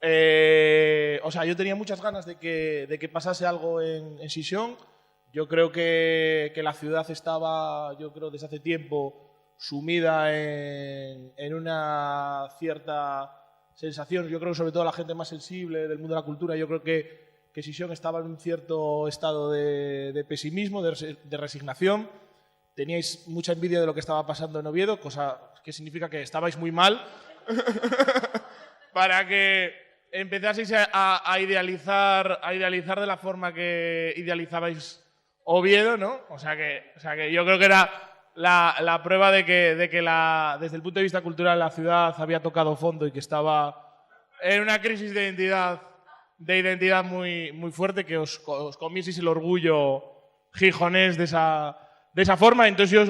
O sea, yo tenía muchas ganas de que pasase algo en Sisión. Yo creo que la ciudad estaba, yo creo, desde hace tiempo sumida en una cierta sensación. Yo creo que sobre todo la gente más sensible del mundo de la cultura, yo creo que Sisión estaba en un cierto estado de pesimismo, de resignación. Teníais mucha envidia de lo que estaba pasando en Oviedo, cosa que significa que estabais muy mal para que empezaseis a idealizar de la forma que idealizabais Oviedo, ¿no? O sea que yo creo que era la prueba de que desde el punto de vista cultural la ciudad había tocado fondo y que estaba en una crisis de identidad muy, muy fuerte, que os comieseis el orgullo gijonés de esa forma. Entonces yo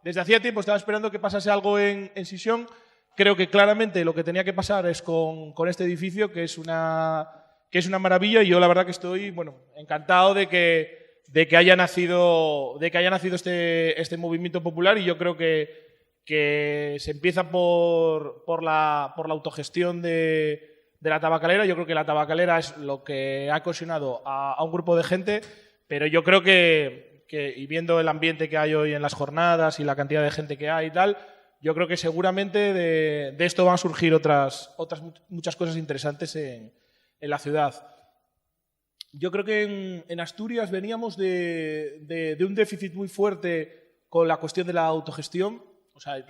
desde hacía tiempo estaba esperando que pasase algo en Sisión. Creo que claramente lo que tenía que pasar es con este edificio, que es una maravilla, y yo la verdad que estoy, bueno, encantado de que haya nacido este movimiento popular, y yo creo que se empieza por la autogestión de la tabacalera. Yo creo que la tabacalera es lo que ha cohesionado a un grupo de gente, pero yo creo que y viendo el ambiente que hay hoy en las jornadas y la cantidad de gente que hay y tal, yo creo que seguramente de esto van a surgir otras muchas cosas interesantes en la ciudad. Yo creo que en Asturias veníamos de un déficit muy fuerte con la cuestión de la autogestión. O sea, no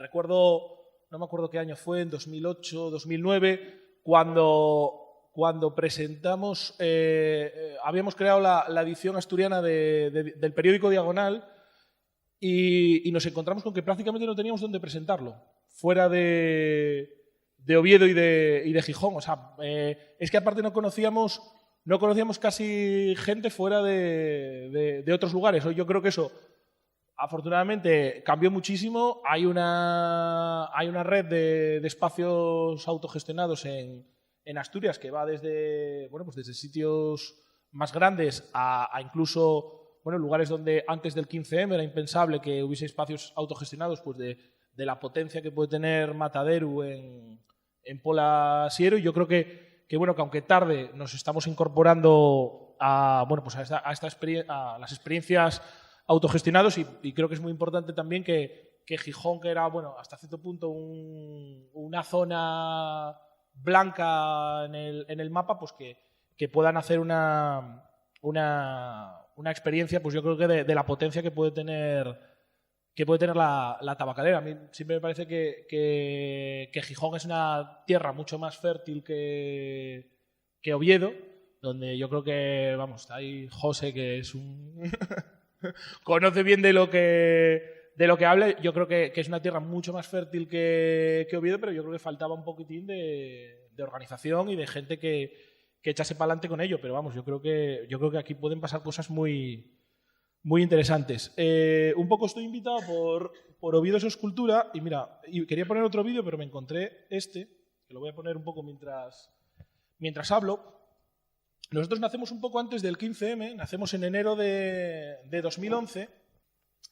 me acuerdo qué año fue, en 2008, 2009, cuando presentamos, habíamos creado la edición asturiana del periódico Diagonal, y nos encontramos con que prácticamente no teníamos dónde presentarlo, fuera de Oviedo y de Gijón. O sea, es que aparte no conocíamos casi gente fuera de otros lugares. Yo creo que eso, afortunadamente, cambió muchísimo. Hay una red de espacios autogestionados en Asturias que va desde sitios más grandes a incluso lugares donde antes del 15M era impensable que hubiese espacios autogestionados, pues de la potencia que puede tener Mataderu en Pola Siero. Y yo creo que aunque tarde nos estamos incorporando a las experiencias autogestionadas, y creo que es muy importante también que Gijón, que era hasta cierto punto una zona blanca en el mapa, pues que puedan hacer una experiencia, pues yo creo que de la potencia que puede tener la tabacalera. A mí siempre me parece que Gijón es una tierra mucho más fértil que Oviedo, donde yo creo que, está ahí José, que es conoce bien de lo que habla. Yo creo que es una tierra mucho más fértil que Oviedo, pero yo creo que faltaba un poquitín de organización y de gente que echase para adelante con ello. Pero yo creo que aquí pueden pasar cosas muy, muy interesantes. Un poco estoy invitado por Oviedo es Escultura, y mira, quería poner otro vídeo, pero me encontré que lo voy a poner un poco mientras hablo. Nosotros nacemos un poco antes del 15M, nacemos en enero de 2011.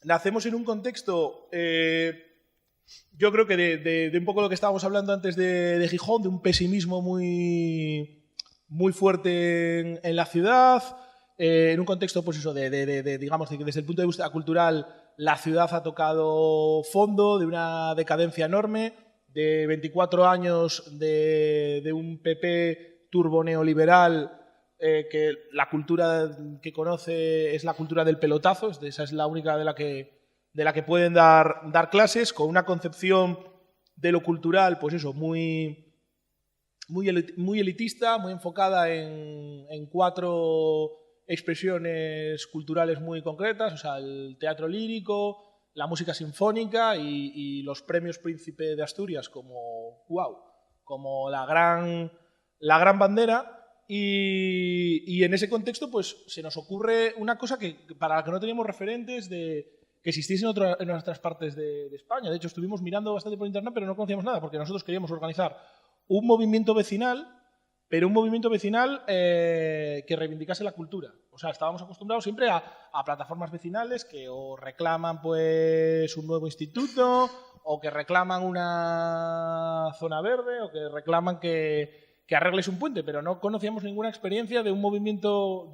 Nacemos en un contexto, yo creo que de un poco lo que estábamos hablando antes de Gijón, de un pesimismo muy, muy fuerte en la ciudad, en un contexto, pues eso, digamos, de que desde el punto de vista cultural la ciudad ha tocado fondo, de una decadencia enorme, de 24 años de un PP turbo neoliberal, que la cultura que conoce es la cultura del pelotazo. Esa es la única de la que pueden dar clases, con una concepción de lo cultural, pues eso, muy elitista, muy enfocada en 4 expresiones culturales muy concretas. O sea, el teatro lírico, la música sinfónica y los premios Príncipe de Asturias como la gran bandera. Y en ese contexto, pues se nos ocurre una cosa para la que no teníamos referentes que existiese en otras partes de España. De hecho, estuvimos mirando bastante por internet, pero no conocíamos nada, porque nosotros queríamos organizar un movimiento vecinal, pero un movimiento vecinal que reivindicase la cultura. O sea, estábamos acostumbrados siempre a plataformas vecinales que o reclaman pues un nuevo instituto, o que reclaman una zona verde, o que reclaman que que arregles un puente, pero no conocíamos ninguna experiencia de un movimiento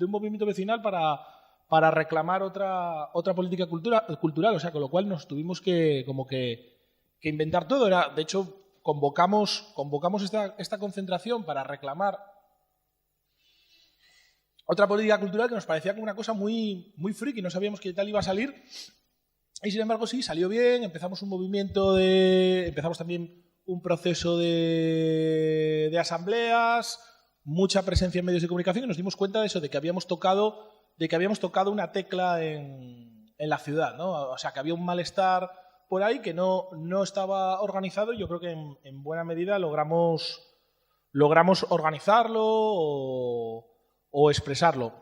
vecinal para reclamar otra política cultural, o sea, con lo cual nos tuvimos que inventar todo. De hecho, convocamos esta concentración para reclamar otra política cultural que nos parecía como una cosa muy, muy friki, no sabíamos qué tal iba a salir, y sin embargo sí, salió bien, empezamos también un proceso de asambleas, mucha presencia en medios de comunicación, y nos dimos cuenta de eso, de que habíamos tocado una tecla en la ciudad, ¿no? O sea, que había un malestar por ahí que no estaba organizado, y yo creo que en buena medida logramos organizarlo o expresarlo.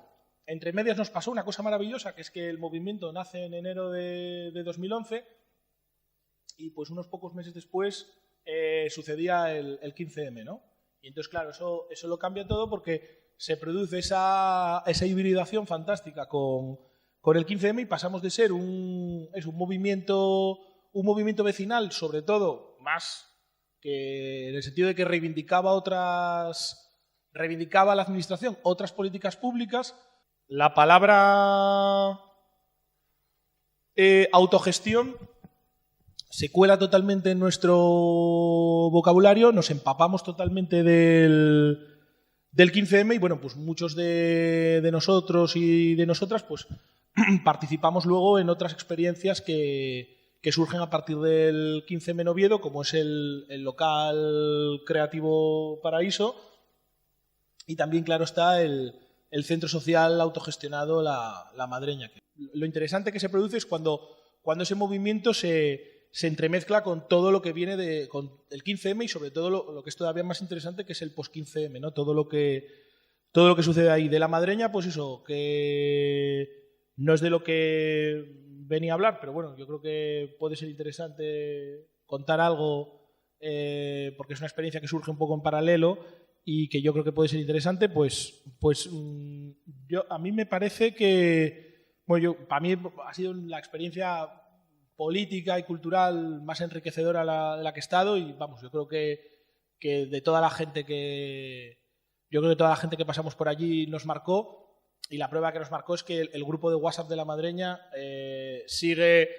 Entre medias nos pasó una cosa maravillosa, que es que el movimiento nace en enero de 2011 y pues unos pocos meses después sucedía el 15M, ¿no? Y entonces, claro, eso lo cambia todo porque se produce esa hibridación fantástica con el 15M y pasamos de ser un movimiento vecinal, sobre todo, más que en el sentido de que reivindicaba a la administración otras políticas públicas. La palabra autogestión se cuela totalmente en nuestro vocabulario, nos empapamos totalmente del 15M y bueno, pues muchos de nosotros y de nosotras pues participamos luego en otras experiencias que surgen a partir del 15M en Oviedo, como es el local creativo Paraíso, y también, claro, está el centro social autogestionado La Madreña. Lo interesante que se produce es cuando ese movimiento se entremezcla con todo lo que viene con el 15M y sobre todo lo que es todavía más interesante, que es el post-15M, ¿no? Todo lo que sucede ahí. De La Madreña, pues eso, que no es de lo que venía a hablar, pero bueno, yo creo que puede ser interesante contar algo porque es una experiencia que surge un poco en paralelo y que yo creo que puede ser interesante, pues a mí me parece que, bueno, para mí ha sido la experiencia política y cultural más enriquecedora de la que he estado y vamos, yo creo que de toda la gente que pasamos por allí nos marcó, y la prueba que nos marcó es que el grupo de WhatsApp de La Madreña sigue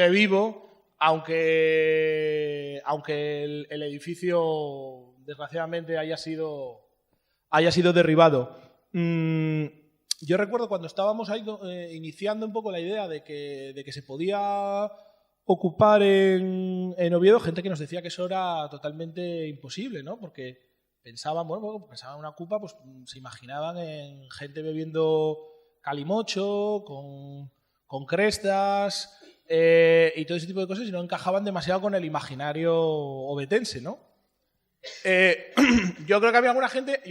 vivo, aunque el edificio desgraciadamente haya sido derribado. Yo recuerdo cuando estábamos ahí iniciando un poco la idea de que se podía ocupar en Oviedo, gente que nos decía que eso era totalmente imposible, ¿no? Porque pensaban en una ocupa, pues se imaginaban en gente bebiendo calimocho, con crestas y todo ese tipo de cosas, y no encajaban demasiado con el imaginario ovetense, ¿no? Yo creo que había alguna gente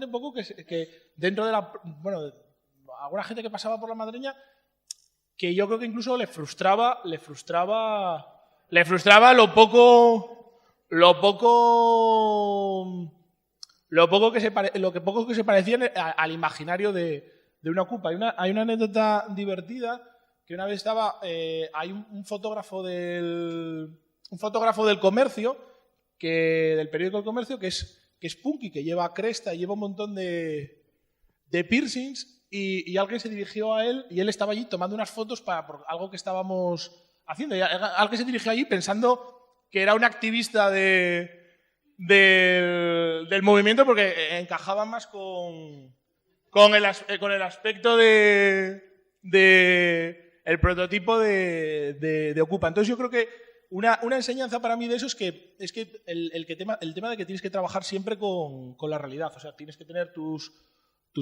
un poco que dentro de alguna gente que pasaba por La Madreña, que yo creo que incluso le frustraba lo poco que se parecían al imaginario de una ocupa. Hay una anécdota divertida, que una vez estaba hay un fotógrafo del Comercio, del periódico El Comercio, que es punky, que lleva cresta y lleva un montón de piercings, y alguien se dirigió a él y él estaba allí tomando unas fotos por algo que estábamos haciendo. Y alguien se dirigió allí pensando que era un activista del movimiento, porque encajaba más con el aspecto el prototipo de Ocupa. Entonces yo creo que una enseñanza para mí de eso es que el tema de que tienes que trabajar siempre con la realidad. O sea, tienes que tener tus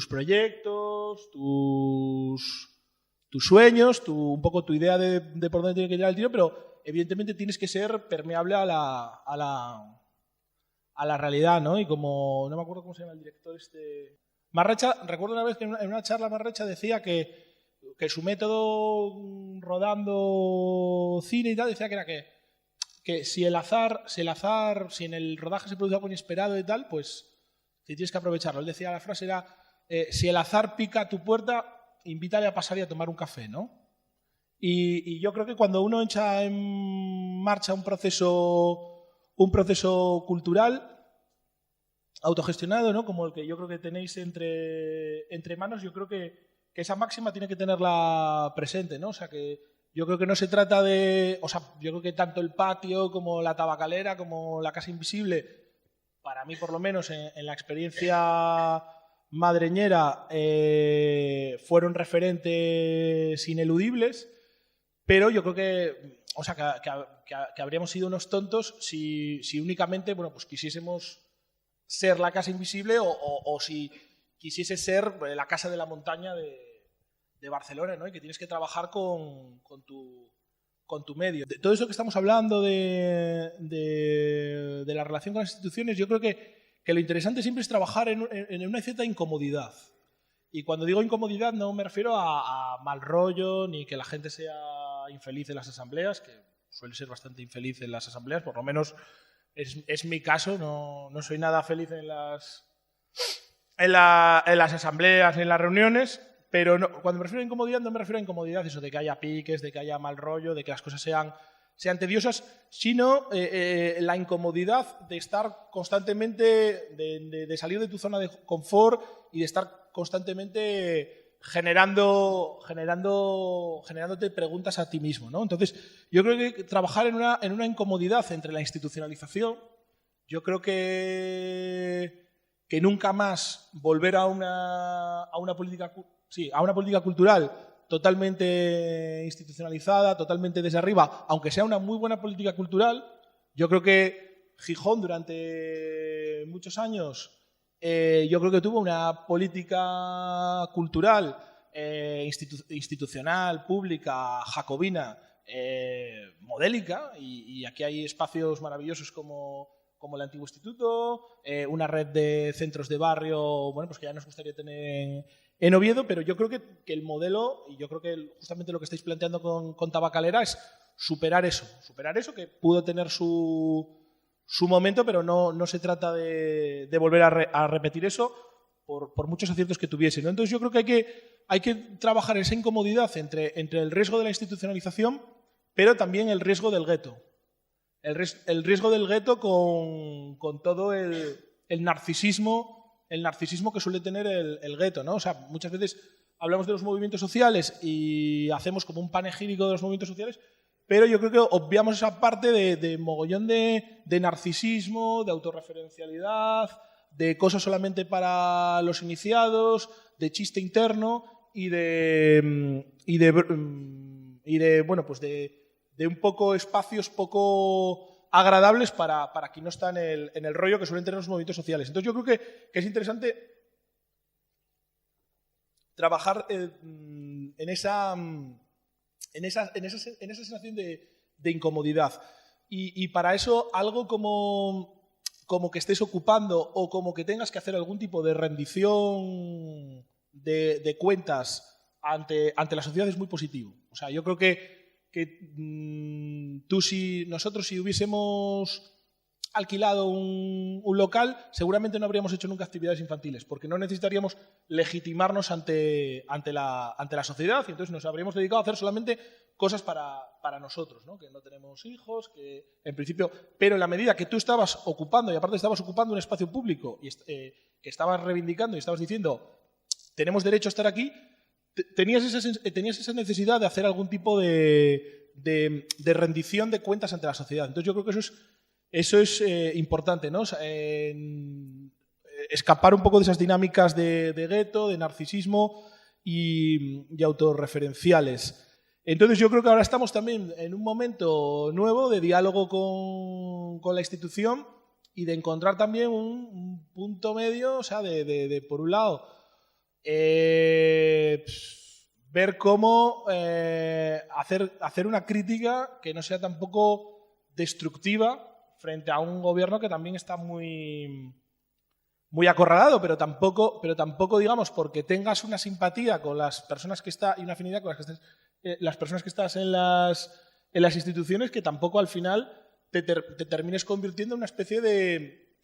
proyectos, tus sueños, un poco tu idea de por dónde tiene que ir el tiro, pero evidentemente tienes que ser permeable a la realidad, ¿no? Y como no me acuerdo cómo se llama el director Marrecha, recuerdo una vez que en una charla Marrecha decía que su método rodando cine y tal, decía que era que si en el rodaje se produce algo inesperado y tal, pues tienes que aprovecharlo. Él decía, la frase era, si el azar pica a tu puerta, invítale a pasar y a tomar un café, ¿no? Y yo creo que cuando uno echa en marcha un proceso cultural, autogestionado, ¿no? Como el que yo creo que tenéis entre manos, yo creo que esa máxima tiene que tenerla presente, ¿no? O sea, que yo creo que no se trata de... O sea, yo creo que tanto el patio como la tabacalera, como la casa invisible, para mí por lo menos en la experiencia madreñera, fueron referentes ineludibles, pero yo creo que, o sea, que habríamos sido unos tontos si únicamente, bueno, pues quisiésemos ser la casa invisible o si quisiese ser la casa de la montaña de Barcelona, ¿no? Y que tienes que trabajar con tu medio. De todo eso que estamos hablando de la relación con las instituciones, yo creo que lo interesante siempre es trabajar en una cierta incomodidad. Y cuando digo incomodidad no me refiero a mal rollo ni que la gente sea infeliz en las asambleas, que suele ser bastante infeliz en las asambleas, por lo menos es mi caso, no soy nada feliz en las asambleas ni en las reuniones, pero no, cuando me refiero a incomodidad no me refiero a incomodidad eso de que haya piques, de que haya mal rollo, de que las cosas sean tediosas, sino la incomodidad de estar constantemente, de salir de tu zona de confort y de estar constantemente generándote preguntas a ti mismo, ¿no? Entonces, yo creo que trabajar en una incomodidad entre la institucionalización, yo creo que nunca más volver a una política cultural totalmente institucionalizada, totalmente desde arriba, aunque sea una muy buena política cultural. Yo creo que Gijón durante muchos años yo creo que tuvo una política cultural institucional, pública, jacobina, modélica, y aquí hay espacios maravillosos como el Antiguo Instituto, una red de centros de barrio, bueno, pues que ya nos gustaría tener en Oviedo, pero yo creo que el modelo, y yo creo que justamente lo que estáis planteando con Tabacalera es superar eso que pudo tener su momento, pero no se trata de volver a repetir eso por muchos aciertos que tuviese, ¿no? Entonces yo creo que hay que trabajar esa incomodidad entre el riesgo de la institucionalización, pero también el riesgo del gueto. El riesgo del gueto con todo el narcisismo que suele tener el gueto, ¿no? O sea, muchas veces hablamos de los movimientos sociales y hacemos como un panegírico de los movimientos sociales, pero yo creo que obviamos esa parte de mogollón de narcisismo, de autorreferencialidad, de cosas solamente para los iniciados, de chiste interno y de bueno, pues de un poco espacios poco agradables para quien no está en el rollo que suelen tener los movimientos sociales. Entonces yo creo que es interesante trabajar en esa sensación de incomodidad. Y para eso algo como que estés ocupando o como que tengas que hacer algún tipo de rendición de cuentas ante la sociedad es muy positivo. O sea, yo creo que nosotros si hubiésemos alquilado un local, seguramente no habríamos hecho nunca actividades infantiles, porque no necesitaríamos legitimarnos ante la sociedad, y entonces nos habríamos dedicado a hacer solamente cosas para nosotros, ¿no? Que no tenemos hijos, que en principio... Pero en la medida que tú estabas ocupando, y aparte estabas ocupando un espacio público, y que estabas reivindicando y estabas diciendo tenemos derecho a estar aquí, tenías esa necesidad de hacer algún tipo de rendición de cuentas ante la sociedad. Entonces yo creo que eso es importante, ¿no? O sea, escapar un poco de esas dinámicas de gueto, de narcisismo y autorreferenciales. Entonces yo creo que ahora estamos también en un momento nuevo de diálogo con la institución y de encontrar también un punto medio, o sea, de por un lado, ver cómo hacer una crítica que no sea tampoco destructiva frente a un gobierno que también está muy acorralado, pero tampoco, digamos, porque tengas una simpatía con las personas que estás y una afinidad con las personas que estás en las instituciones, que tampoco al final te termines convirtiendo en una especie de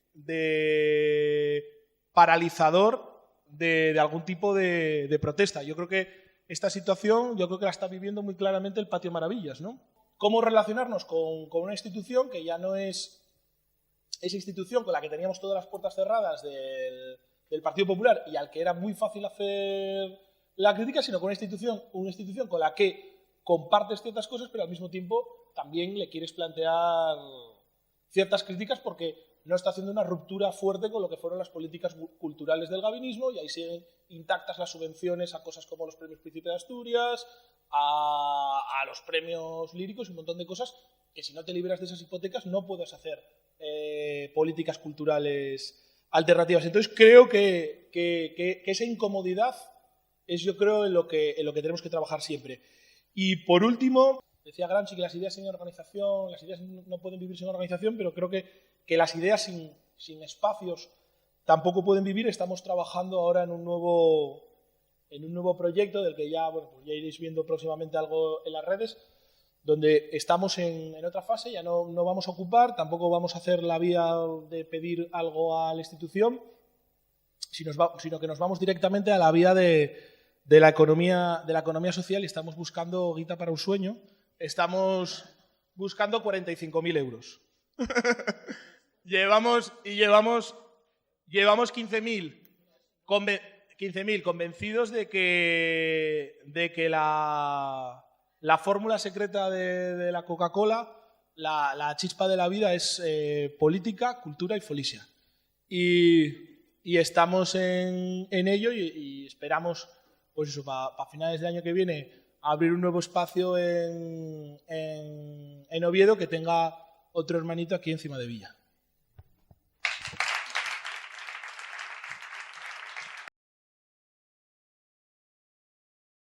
paralizador de algún tipo de protesta. Yo creo que esta situación, la está viviendo muy claramente el Patio Maravillas, ¿no? ¿Cómo relacionarnos con una institución que ya no es esa institución con la que teníamos todas las puertas cerradas del Partido Popular y al que era muy fácil hacer la crítica, sino con una institución con la que compartes ciertas cosas, pero al mismo tiempo también le quieres plantear ciertas críticas porque no está haciendo una ruptura fuerte con lo que fueron las políticas culturales del gabinismo, y ahí siguen intactas las subvenciones a cosas como los premios Príncipe de Asturias, a los premios líricos y un montón de cosas que, si no te liberas de esas hipotecas, no puedes hacer políticas culturales alternativas. Entonces creo que esa incomodidad es, yo creo, en lo que tenemos que trabajar siempre. Y por último, decía Gramsci que las ideas sin organización, las ideas no pueden vivir sin organización, pero creo que las ideas sin espacios tampoco pueden vivir. Estamos trabajando ahora en un nuevo proyecto del que ya, bueno, pues ya iréis viendo próximamente algo en las redes, donde estamos en otra fase. Ya no vamos a ocupar, tampoco vamos a hacer la vía de pedir algo a la institución, sino que nos vamos directamente a la vía de la economía social, y estamos buscando guita para un sueño. Estamos buscando 45.000 euros. llevamos 15.000 convencidos de que la fórmula secreta de la Coca-Cola, la chispa de la vida, es política, cultura y folisia. Y estamos en ello, y esperamos, pues eso, para finales del año que viene, abrir un nuevo espacio en Oviedo que tenga otro hermanito aquí encima de Villa.